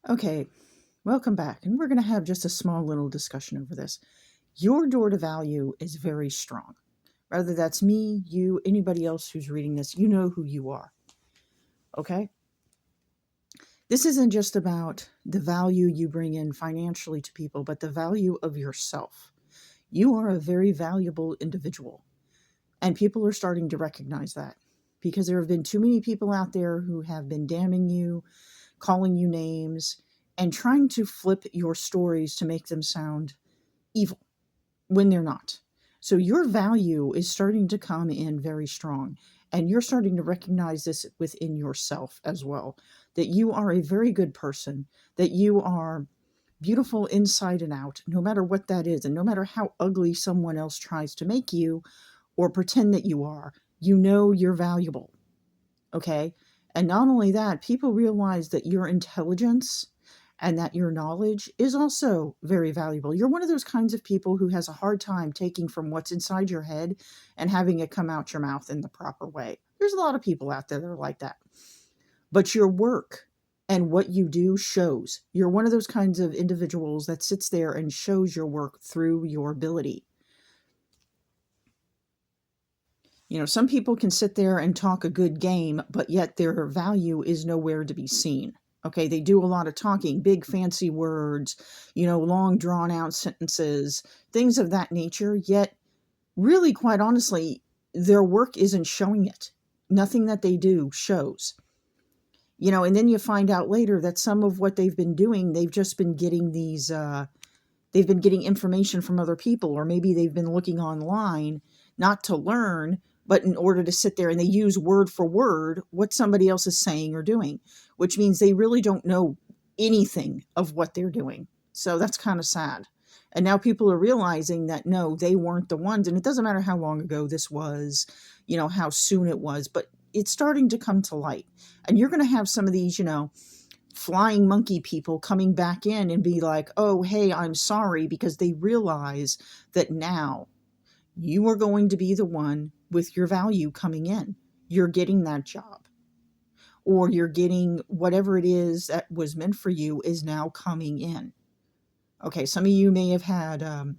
Okay, welcome back. And we're going to have just a small little discussion over this. Your door to value is very strong. Whether that's me, you, anybody else who's reading this, you know who you are. Okay? This isn't just about the value you bring in financially to people, but the value of yourself. You are a very valuable individual. And people are starting to recognize that because there have been too many people out there who have been damning you, calling you names, and trying to flip your stories to make them sound evil when they're not. So your value is starting to come in very strong, and you're starting to recognize this within yourself as well, that you are a very good person, that you are beautiful inside and out, no matter what that is, and no matter how ugly someone else tries to make you or pretend that you know you're valuable. Okay. And not only that, people realize that your intelligence and that your knowledge is also very valuable. You're one of those kinds of people who has a hard time taking from what's inside your head and having it come out your mouth in the proper way. There's a lot of people out there that are like that. But your work and what you do shows. You're one of those kinds of individuals that sits there and shows your work through your ability. You know, some people can sit there and talk a good game, but yet their value is nowhere to be seen. Okay, they do a lot of talking, big fancy words, long drawn out sentences, things of that nature, yet really quite honestly, their work isn't showing it. Nothing that they do shows. And then you find out later that some of what they've been doing, they've just been getting they've been getting information from other people, or maybe they've been looking online, not to learn, but in order to sit there, and they use word for word what somebody else is saying or doing, which means they really don't know anything of what they're doing. So that's kind of sad. And now people are realizing that no, they weren't the ones. And it doesn't matter how long ago this was, how soon it was, but it's starting to come to light. And you're going to have some of these, flying monkey people coming back in and be like, oh, hey, I'm sorry, because they realize that now you are going to be the one with your value coming in. You're getting that job, or you're getting whatever it is that was meant for you is now coming in. Okay, some of you may have had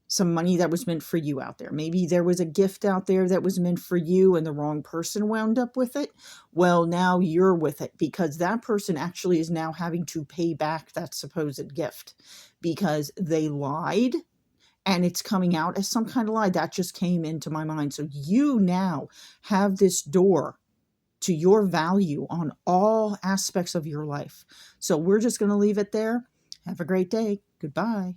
some money that was meant for you out there. Maybe there was a gift out there that was meant for you and the wrong person wound up with it. Well, now you're with it because that person actually is now having to pay back that supposed gift because they lied, and it's coming out as some kind of lie. That just came into my mind. So you now have this door to your value on all aspects of your life. So we're just going to leave it there. Have a great day. Goodbye.